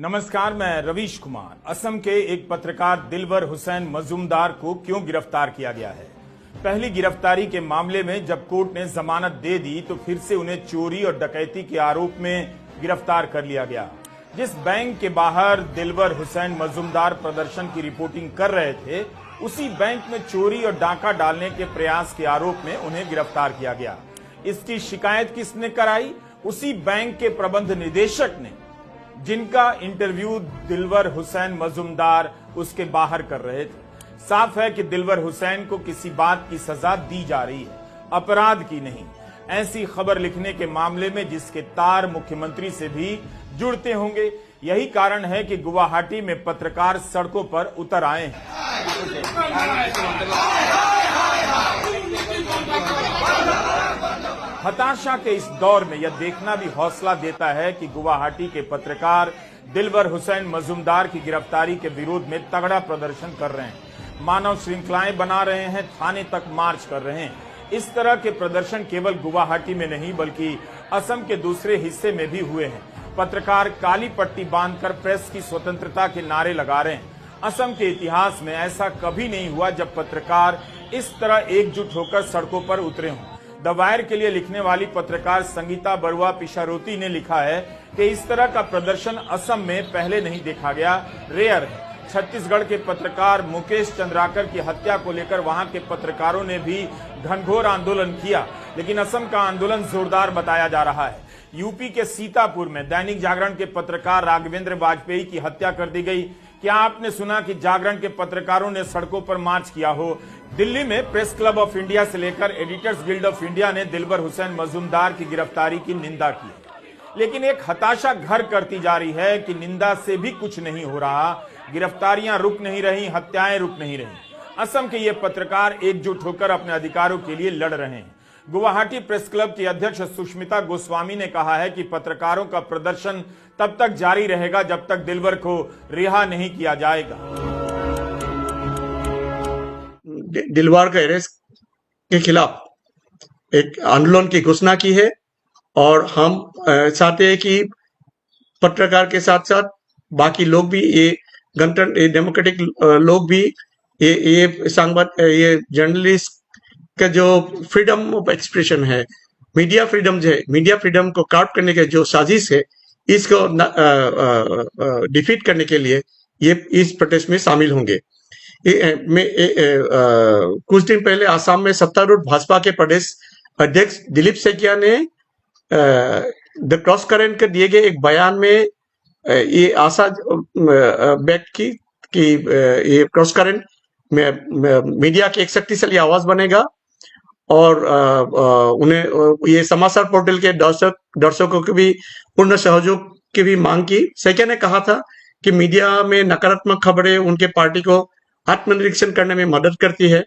नमस्कार, मैं रवीश कुमार। असम के एक पत्रकार दिलवर हुसैन मजूमदार को क्यों गिरफ्तार किया गया है? पहली गिरफ्तारी के मामले में जब कोर्ट ने जमानत दे दी तो फिर से उन्हें चोरी और डकैती के आरोप में गिरफ्तार कर लिया गया। जिस बैंक के बाहर दिलवर हुसैन मजूमदार प्रदर्शन की रिपोर्टिंग कर रहे थे, उसी बैंक में चोरी और डाका डालने के प्रयास के आरोप में उन्हें गिरफ्तार किया गया। इसकी शिकायत किसने कराई? उसी बैंक के प्रबंध निदेशक ने, जिनका इंटरव्यू दिलवर हुसैन मजूमदार उसके बाहर कर रहे थे। साफ है कि दिलवर हुसैन को किसी बात की सजा दी जा रही है, अपराध की नहीं। ऐसी खबर लिखने के मामले में जिसके तार मुख्यमंत्री से भी जुड़ते होंगे। यही कारण है कि गुवाहाटी में पत्रकार सड़कों पर उतर आए हैं। हताशा के इस दौर में यह देखना भी हौसला देता है कि गुवाहाटी के पत्रकार दिलवर हुसैन मजूमदार की गिरफ्तारी के विरोध में तगड़ा प्रदर्शन कर रहे हैं, मानव श्रृंखलाएं बना रहे हैं, थाने तक मार्च कर रहे हैं। इस तरह के प्रदर्शन केवल गुवाहाटी में नहीं बल्कि असम के दूसरे हिस्से में भी हुए हैं। पत्रकार काली पट्टी बांधकर प्रेस की स्वतंत्रता के नारे लगा रहे हैं। असम के इतिहास में ऐसा कभी नहीं हुआ जब पत्रकार इस तरह एकजुट होकर सड़कों पर उतरे हों। द वायर के लिए लिखने वाली पत्रकार संगीता बरुआ पिशारोती ने लिखा है कि इस तरह का प्रदर्शन असम में पहले नहीं देखा गया, रेयर है। छत्तीसगढ़ के पत्रकार मुकेश चंद्राकर की हत्या को लेकर वहां के पत्रकारों ने भी घनघोर आंदोलन किया, लेकिन असम का आंदोलन जोरदार बताया जा रहा है। यूपी के सीतापुर में दैनिक जागरण के पत्रकार राघवेंद्र वाजपेयी की हत्या कर दी गई। क्या आपने सुना कि जागरण के पत्रकारों ने सड़कों पर मार्च किया हो? दिल्ली में प्रेस क्लब ऑफ इंडिया से लेकर एडिटर्स गिल्ड ऑफ इंडिया ने दिलवर हुसैन मजूमदार की गिरफ्तारी की निंदा की, लेकिन एक हताशा घर करती जा रही है कि निंदा से भी कुछ नहीं हो रहा। गिरफ्तारियां रुक नहीं रही, हत्याएं रुक नहीं रही। असम के ये पत्रकार एकजुट होकर अपने अधिकारों के लिए लड़ रहे हैं। गुवाहाटी प्रेस क्लब की अध्यक्ष सुष्मिता गोस्वामी ने कहा है कि पत्रकारों का प्रदर्शन तब तक जारी रहेगा जब तक दिलवर को रिहा नहीं किया जाएगा। दिलवर के अरेस्ट के खिलाफ एक आंदोलन की घोषणा की है और हम चाहते हैं कि पत्रकार के साथ साथ बाकी लोग भी, ये गणतंत्र डेमोक्रेटिक लोग भी, ये जर्नलिस्ट का जो फ्रीडम ऑफ एक्सप्रेशन है, मीडिया फ्रीडम जो है, मीडिया फ्रीडम को काट करने के जो साजिश है, इसको डिफीट करने के लिए ये इस प्रोटेस्ट में शामिल होंगे। कुछ दिन पहले आसाम में सत्तारूढ़ भाजपा के प्रदेश अध्यक्ष दिलीप सैकिया ने द क्रॉस करेंट के दिए गए एक बयान में ये आशा व्यक्त की कि ये क्रॉस करेंट में मीडिया की एक शक्तिशाली आवाज बनेगा और उन्हें ये समाचार पोर्टल के दर्शकों के भी पूर्ण सहयोग की भी मांग की। सैकिया ने कहा था कि मीडिया में नकारात्मक खबरें उनके पार्टी को आत्मनिरीक्षण करने में मदद करती है,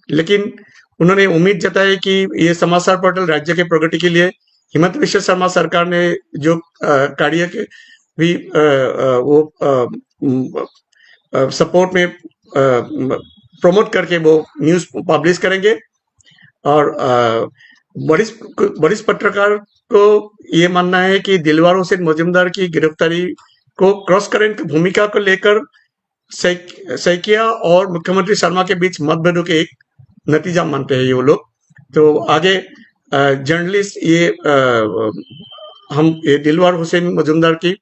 लेकिन उन्होंने उम्मीद जताई कि ये समाचार पोर्टल राज्य के प्रगति के लिए हिमंत विश्व शर्मा सरकार ने जो कार्य के भी वो सपोर्ट में प्रमोट करके वो न्यूज पब्लिश करेंगे। और वरिष्ठ पत्रकार को ये मानना है कि दिलवर हुसैन मजूमदार की गिरफ्तारी को क्रॉस करेंट की भूमिका को लेकर सैकिया और मुख्यमंत्री शर्मा के बीच मतभेदों के एक नतीजा मानते हैं ये लोग। तो आगे जर्नलिस्ट हम दिलवर हुसैन मजूमदार की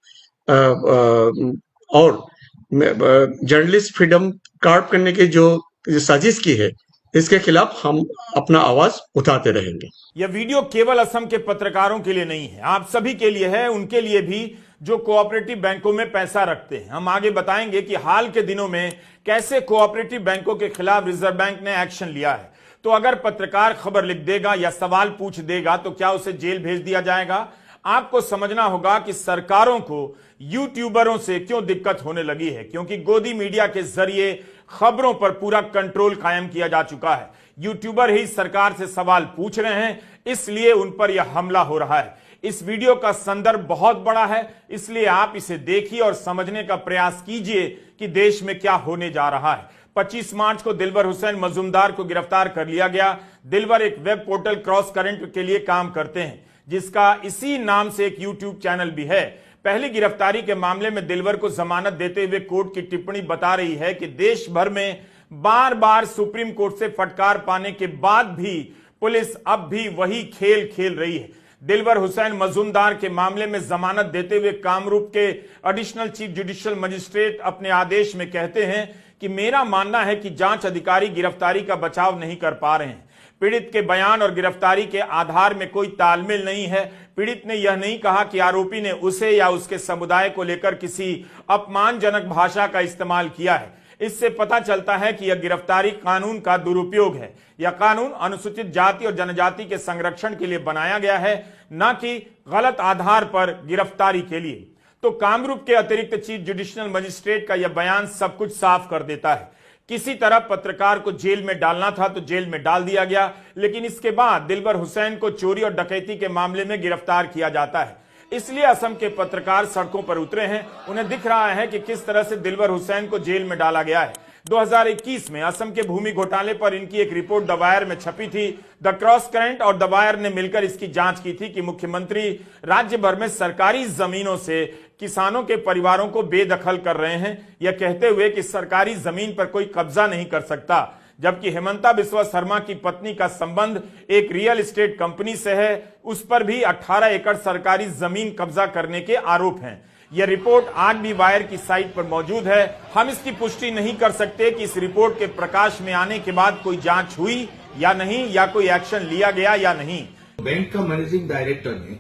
और जर्नलिस्ट फ्रीडम कार्ड करने की जो साजिश की है, इसके खिलाफ हम अपना आवाज उठाते रहेंगे। यह वीडियो केवल असम के पत्रकारों के लिए नहीं है, आप सभी के लिए है, उनके लिए भी जो कोऑपरेटिव बैंकों में पैसा रखते हैं। हम आगे बताएंगे कि हाल के दिनों में कैसे कोऑपरेटिव बैंकों के खिलाफ रिजर्व बैंक ने एक्शन लिया है। तो अगर पत्रकार खबर लिख देगा या सवाल पूछ देगा तो क्या उसे जेल भेज दिया जाएगा? आपको समझना होगा कि सरकारों को यूट्यूबरों से क्यों दिक्कत होने लगी है, क्योंकि गोदी मीडिया के जरिए खबरों पर पूरा कंट्रोल कायम किया जा चुका है। यूट्यूबर ही सरकार से सवाल पूछ रहे हैं, इसलिए उन पर यह हमला हो रहा है। इस वीडियो का संदर्भ बहुत बड़ा है, इसलिए आप इसे देखिए और समझने का प्रयास कीजिए कि देश में क्या होने जा रहा है। 25 मार्च को दिलवर हुसैन मजूमदार को गिरफ्तार कर लिया गया। दिलवर एक वेब पोर्टल क्रॉस करंट के लिए काम करते हैं, जिसका इसी नाम से एक यूट्यूब चैनल भी है। पहली गिरफ्तारी के मामले में दिलवर को जमानत देते हुए कोर्ट की टिप्पणी बता रही है कि देश भर में बार बार सुप्रीम कोर्ट से फटकार पाने के बाद भी पुलिस अब भी वही खेल खेल रही है। दिलवर हुसैन मजूमदार के मामले में जमानत देते हुए कामरूप के एडिशनल चीफ जुडिशियल मजिस्ट्रेट अपने आदेश में कहते हैं कि मेरा मानना है कि जांच अधिकारी गिरफ्तारी का बचाव नहीं कर पा रहे हैं। पीड़ित के बयान और गिरफ्तारी के आधार में कोई तालमेल नहीं है। पीड़ित ने यह नहीं कहा कि आरोपी ने उसे या उसके समुदाय को लेकर किसी अपमानजनक भाषा का इस्तेमाल किया है। इससे पता चलता है कि यह गिरफ्तारी कानून का दुरुपयोग है। यह कानून अनुसूचित जाति और जनजाति के संरक्षण के लिए बनाया गया है, न कि गलत आधार पर गिरफ्तारी के लिए। तो कामरूप के अतिरिक्त चीफ जुडिशियल मजिस्ट्रेट का यह बयान सब कुछ साफ कर देता है। किसी तरह पत्रकार को जेल में डालना था तो जेल में डाल दिया गया, लेकिन इसके बाद दिलवर हुसैन को चोरी और डकैती के मामले में गिरफ्तार किया जाता है। इसलिए असम के पत्रकार सड़कों पर उतरे हैं। उन्हें दिख रहा है कि किस तरह से दिलवर हुसैन को जेल में डाला गया है। 2021 में असम के भूमि घोटाले पर इनकी एक रिपोर्ट द वायर में छपी थी। द क्रॉस करंट और द वायर ने मिलकर इसकी जांच की थी कि मुख्यमंत्री राज्य भर में सरकारी जमीनों से किसानों के परिवारों को बेदखल कर रहे हैं, यह कहते हुए कि सरकारी जमीन पर कोई कब्जा नहीं कर सकता। जबकि हेमंता बिस्वा शर्मा की पत्नी का संबंध एक रियल एस्टेट कंपनी से है, उस पर भी 18 एकड़ सरकारी जमीन कब्जा करने के आरोप हैं। यह रिपोर्ट आज भी वायर की साइट पर मौजूद है। हम इसकी पुष्टि नहीं कर सकते कि इस रिपोर्ट के प्रकाश में आने के बाद कोई जांच हुई या नहीं, या कोई एक्शन लिया गया या नहीं। बैंक का मैनेजिंग डायरेक्टर ने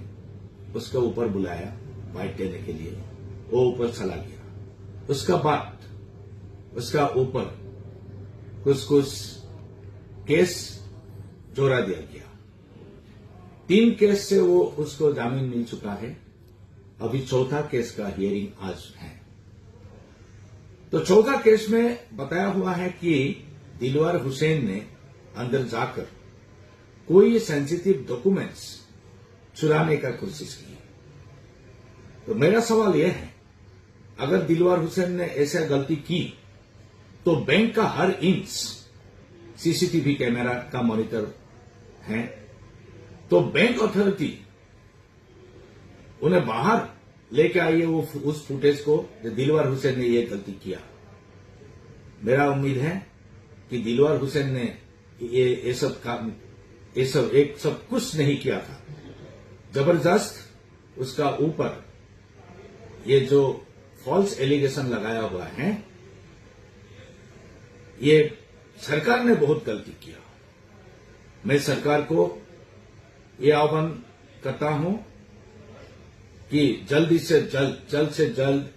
उसके ऊपर बुलाया बाइट देने के लिए, वो ऊपर चला गया। उसका बाद उसका ऊपर कुछ केस जोड़ा दिया गया। 3 केस से वो उसको जामीन मिल चुका है। अभी चौथा केस का हियरिंग आज है। तो चौथा केस में बताया हुआ है कि दिलवर हुसैन ने अंदर जाकर कोई सेंसिटिव डॉक्यूमेंट्स चुराने का कोशिश की। तो मेरा सवाल यह है, अगर दिलवर हुसैन ने ऐसा गलती की तो बैंक का हर इंच सीसीटीवी कैमरा का मॉनिटर है, तो बैंक अथॉरिटी उन्हें बाहर लेके आई है वो उस फुटेज को जो दिलवर हुसैन ने ये गलती किया। मेरा उम्मीद है कि दिलवर हुसैन ने ये सब कुछ नहीं किया था। जबरदस्त उसका ऊपर ये जो फॉल्स एलिगेशन लगाया हुआ है, ये सरकार ने बहुत गलती किया। मैं सरकार को ये आह्वान करता हूं कि जल्द से जल्द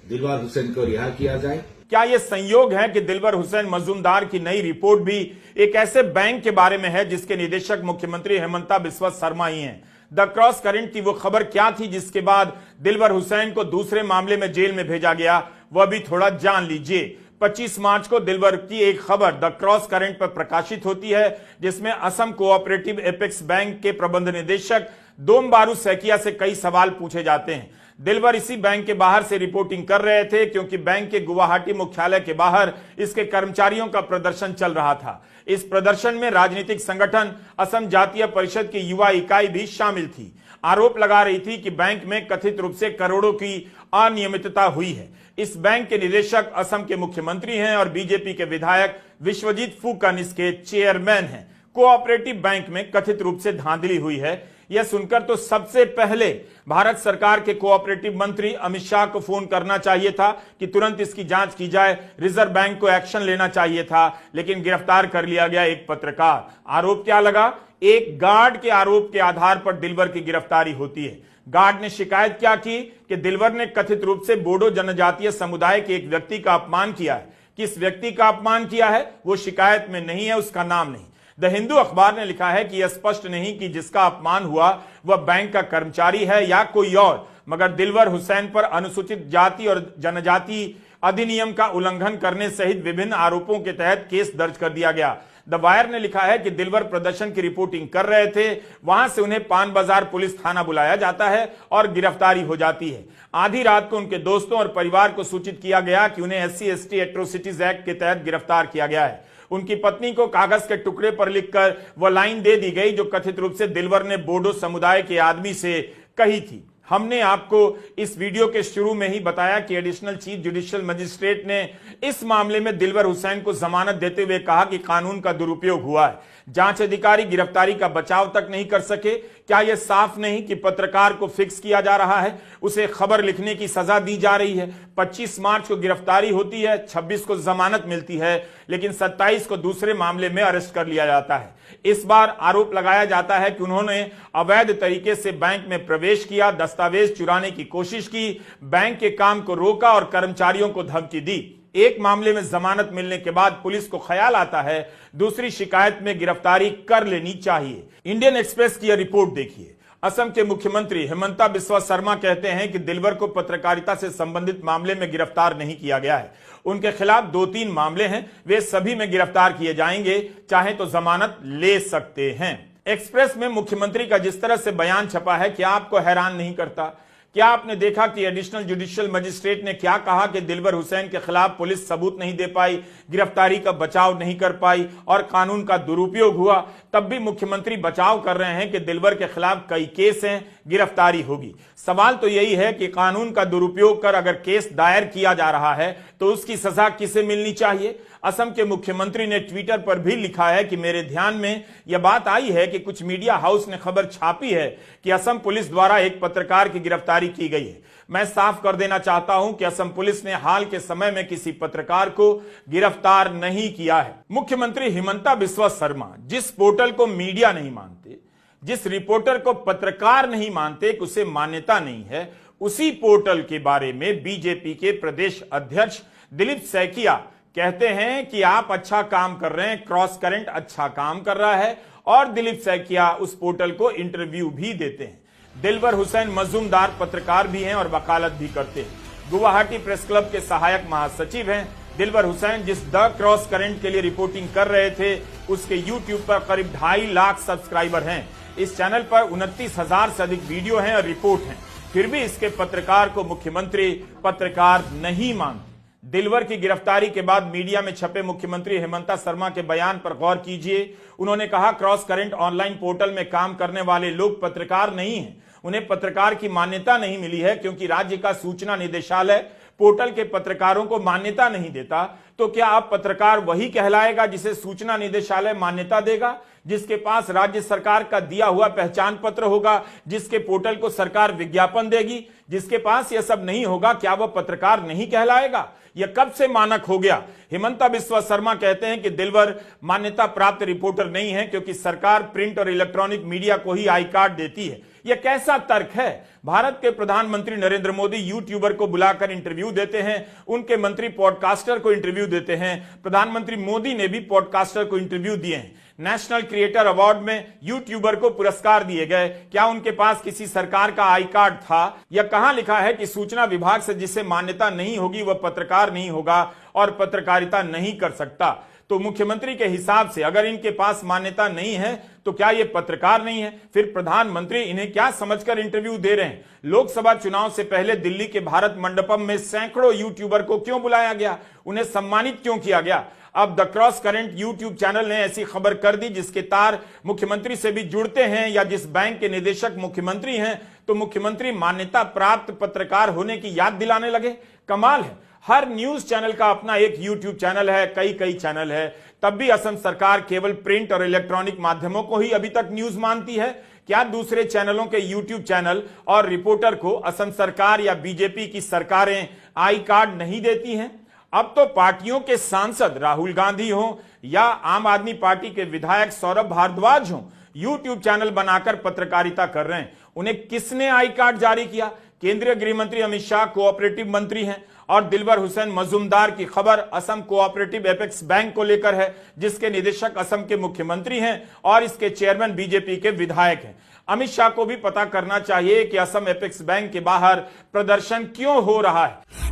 दिलवर हुसैन को रिहा किया जाए। क्या यह संयोग है कि दिलवर हुसैन मजूमदार की नई रिपोर्ट भी एक ऐसे बैंक के बारे में है जिसके निदेशक मुख्यमंत्री हेमंता बिस्वा शर्मा ही हैं? द क्रॉस करंट की वो खबर क्या थी जिसके बाद दिलवर हुसैन को दूसरे मामले में जेल में भेजा गया, वह भी थोड़ा जान लीजिए। 25 मार्च को दिलवर की एक खबर द क्रॉस करंट पर प्रकाशित होती है, जिसमें असम कोऑपरेटिव एपेक्स बैंक के प्रबंध निदेशक दोमबारू सैकिया से कई सवाल पूछे जाते हैं। दिलवर इसी बैंक के बाहर से रिपोर्टिंग कर रहे थे, क्योंकि बैंक के गुवाहाटी मुख्यालय के बाहर इसके कर्मचारियों का प्रदर्शन चल रहा था। इस प्रदर्शन में राजनीतिक संगठन असम जातीय परिषद की युवा इकाई भी शामिल थी। आरोप लगा रही थी कि बैंक में कथित रूप से करोड़ों की अनियमितता हुई है। इस बैंक के निदेशक असम के मुख्यमंत्री हैं और बीजेपी के विधायक विश्वजीत फुकन इसके चेयरमैन हैं। कोऑपरेटिव बैंक में कथित रूप से धांधली हुई है, यह सुनकर तो सबसे पहले भारत सरकार के कोऑपरेटिव मंत्री अमित शाह को फोन करना चाहिए था कि तुरंत इसकी जांच की जाए, रिजर्व बैंक को एक्शन लेना चाहिए था, लेकिन गिरफ्तार कर लिया गया एक पत्रकार। आरोप क्या लगा? एक गार्ड के आरोप के आधार पर दिलवर की गिरफ्तारी होती है। गार्ड ने शिकायत क्या की कि दिलवर ने कथित रूप से बोडो जनजातीय समुदाय के एक व्यक्ति का अपमान किया है। किस व्यक्ति का अपमान किया है वो शिकायत में नहीं है, उसका नाम नहीं। द हिंदू अखबार ने लिखा है कि यह स्पष्ट नहीं कि जिसका अपमान हुआ वह बैंक का कर्मचारी है या कोई और, मगर दिलवर हुसैन पर अनुसूचित जाति और जनजाति अधिनियम का उल्लंघन करने सहित विभिन्न आरोपों के तहत केस दर्ज कर दिया गया। द वायर ने लिखा है कि दिलवर प्रदर्शन की रिपोर्टिंग कर रहे थे, वहां से उन्हें पान बाजार पुलिस थाना बुलाया जाता है और गिरफ्तारी हो जाती है। आधी रात को उनके दोस्तों और परिवार को सूचित किया गया कि उन्हें SC/ST एट्रोसिटीज एक्ट के तहत गिरफ्तार किया गया है। उनकी पत्नी को कागज के टुकड़े पर लिखकर वह लाइन दे दी गई जो कथित रूप से दिलवर ने बोडो समुदाय के आदमी से कही थी। हमने आपको इस वीडियो के शुरू में ही बताया कि एडिशनल चीफ जुडिशियल मजिस्ट्रेट ने इस मामले में दिलवर हुसैन को जमानत देते हुए कहा कि कानून का दुरुपयोग हुआ है। जांच अधिकारी गिरफ्तारी का बचाव तक नहीं कर सके। क्या यह साफ नहीं कि पत्रकार को फिक्स किया जा रहा है, उसे खबर लिखने की सजा दी जा रही है। 25 मार्च को गिरफ्तारी होती है, 26 को जमानत मिलती है, लेकिन 27 को दूसरे मामले में अरेस्ट कर लिया जाता है। इस बार आरोप लगाया जाता है कि उन्होंने अवैध तरीके से बैंक में प्रवेश किया, दस्तावेज चुराने की कोशिश की, बैंक के काम को रोका और कर्मचारियों को धमकी दी। एक मामले में जमानत मिलने के बाद पुलिस को ख्याल आता है दूसरी शिकायत में गिरफ्तारी कर लेनी चाहिए। इंडियन एक्सप्रेस की यह रिपोर्ट देखिए। असम के मुख्यमंत्री हिमंता बिस्वा शर्मा कहते हैं कि दिलवर को पत्रकारिता से संबंधित मामले में गिरफ्तार नहीं किया गया है। उनके खिलाफ 2-3 मामले हैं, वे सभी में गिरफ्तार किए जाएंगे, चाहे तो जमानत ले सकते हैं। एक्सप्रेस में मुख्यमंत्री का जिस तरह से बयान छपा है, क्या आपको हैरान नहीं करता? क्या आपने देखा कि एडिशनल जुडिशियल मजिस्ट्रेट ने क्या कहा कि दिलवर हुसैन के खिलाफ पुलिस सबूत नहीं दे पाई, गिरफ्तारी का बचाव नहीं कर पाई और कानून का दुरुपयोग हुआ? तब भी मुख्यमंत्री बचाव कर रहे हैं कि दिलवर के खिलाफ कई केस हैं, गिरफ्तारी होगी। सवाल तो यही है कि कानून का दुरुपयोग कर अगर केस दायर किया जा रहा है तो उसकी सजा किसे मिलनी चाहिए? असम के मुख्यमंत्री ने ट्विटर पर भी लिखा है कि मेरे ध्यान में यह बात आई है कि कुछ मीडिया हाउस ने खबर छापी है कि असम पुलिस द्वारा एक पत्रकार की गिरफ्तारी की गई है। मैं साफ कर देना चाहता हूं कि असम पुलिस ने हाल के समय में किसी पत्रकार को गिरफ्तार नहीं किया है। मुख्यमंत्री हिमंता बिस्वा शर्मा जिस पोर्टल को मीडिया नहीं मानते, जिस रिपोर्टर को पत्रकार नहीं मानते कि उसे मान्यता नहीं है, उसी पोर्टल के बारे में बीजेपी के प्रदेश अध्यक्ष दिलीप सैकिया कहते हैं कि आप अच्छा काम कर रहे हैं, क्रॉस करंट अच्छा काम कर रहा है, और दिलीप सैकिया उस पोर्टल को इंटरव्यू भी देते हैं। दिलवर हुसैन मजूमदार पत्रकार भी हैं और वकालत भी करते हैं। गुवाहाटी प्रेस क्लब के सहायक महासचिव हैं। दिलवर हुसैन जिस द क्रॉस करंट के लिए रिपोर्टिंग कर रहे थे, उसके यूट्यूब पर करीब 2.5 लाख सब्सक्राइबर हैं। इस चैनल पर 29,000 से अधिक वीडियो हैं और रिपोर्ट हैं। फिर भी इसके पत्रकार को मुख्यमंत्री पत्रकार नहीं मानते। दिलवर की गिरफ्तारी के बाद मीडिया में छपे मुख्यमंत्री हेमंता शर्मा के बयान पर गौर कीजिए। उन्होंने कहा, क्रॉस करंट ऑनलाइन पोर्टल में काम करने वाले लोग पत्रकार नहीं हैं, उन्हें पत्रकार की मान्यता नहीं मिली है क्योंकि राज्य का सूचना निदेशालय पोर्टल के पत्रकारों को मान्यता नहीं देता। तो क्या अब पत्रकार वही कहलाएगा जिसे सूचना निदेशालय मान्यता देगा, जिसके पास राज्य सरकार का दिया हुआ पहचान पत्र होगा, जिसके पोर्टल को सरकार विज्ञापन देगी? जिसके पास यह सब नहीं होगा, क्या वह पत्रकार नहीं कहलाएगा? यह कब से मानक हो गया? हिमंता बिस्वा शर्मा कहते हैं कि दिलवर मान्यता प्राप्त रिपोर्टर नहीं है क्योंकि सरकार प्रिंट और इलेक्ट्रॉनिक मीडिया को ही आई कार्ड देती है। यह कैसा तर्क है? भारत के प्रधानमंत्री नरेंद्र मोदी यूट्यूबर को बुलाकर इंटरव्यू देते हैं, उनके मंत्री पॉडकास्टर को इंटरव्यू देते हैं। प्रधानमंत्री मोदी ने भी पॉडकास्टर को इंटरव्यू दिए हैं। नेशनल क्रिएटर अवार्ड में यूट्यूबर को पुरस्कार दिए गए। क्या उनके पास किसी सरकार का आई कार्ड था? यह कहां लिखा है कि सूचना विभाग से जिसे मान्यता नहीं होगी वह पत्रकार नहीं होगा और पत्रकारिता नहीं कर सकता? तो मुख्यमंत्री के हिसाब से अगर इनके पास मान्यता नहीं है तो क्या ये पत्रकार नहीं है? फिर प्रधानमंत्री इन्हें क्या समझकर इंटरव्यू दे रहे हैं? लोकसभा चुनाव से पहले दिल्ली के भारत मंडपम में सैकड़ों यूट्यूबर को क्यों बुलाया गया? उन्हें सम्मानित क्यों किया गया? अब the cross current YouTube channel ने ऐसी खबर कर दी जिसके तार मुख्यमंत्री से भी जुड़ते हैं, या जिस बैंक के निदेशक मुख्यमंत्री हैं, तो मुख्यमंत्री मान्यता प्राप्त पत्रकार होने की याद दिलाने लगे। कमाल है। हर न्यूज चैनल का अपना एक यूट्यूब चैनल है, कई चैनल है। तब भी असम सरकार केवल प्रिंट और इलेक्ट्रॉनिक माध्यमों को ही अभी तक न्यूज मानती है। क्या दूसरे चैनलों के यूट्यूब चैनल और रिपोर्टर को असम सरकार या बीजेपी की सरकारें आई कार्ड नहीं देती हैं? अब तो पार्टियों के सांसद राहुल गांधी हो या आम आदमी पार्टी के विधायक सौरभ भारद्वाज हो, यूट्यूब चैनल बनाकर पत्रकारिता कर रहे हैं। उन्हें किसने आई कार्ड जारी किया? केंद्रीय गृह मंत्री अमित शाह कोऑपरेटिव मंत्री हैं। और दिलवर हुसैन मजूमदार की खबर असम कोऑपरेटिव एपेक्स बैंक को लेकर है, जिसके निदेशक असम के मुख्यमंत्री हैं और इसके चेयरमैन बीजेपी के विधायक हैं। अमित शाह को भी पता करना चाहिए कि असम एपेक्स बैंक के बाहर प्रदर्शन क्यों हो रहा है।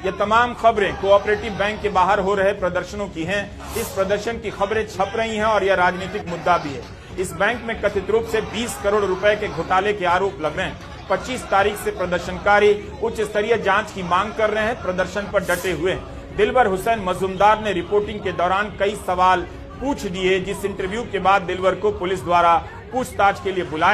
ये तमाम खबरें कोऑपरेटिव बैंक के बाहर हो रहे प्रदर्शनों की हैं। इस प्रदर्शन की खबरें छप रही हैं और यह राजनीतिक मुद्दा भी है। इस बैंक में कथित रूप से 20 करोड़ रुपए के घोटाले के आरोप लग रहे हैं। 25 तारीख से प्रदर्शनकारी उच्च स्तरीय जांच की मांग कर रहे हैं, प्रदर्शन पर डटे हुए हैं। दिलवर हुसैन मजूमदार ने रिपोर्टिंग के दौरान कई सवाल पूछ दिए, जिस इंटरव्यू के बाद दिलवर को पुलिस द्वारा पूछताछ के लिए बुलाया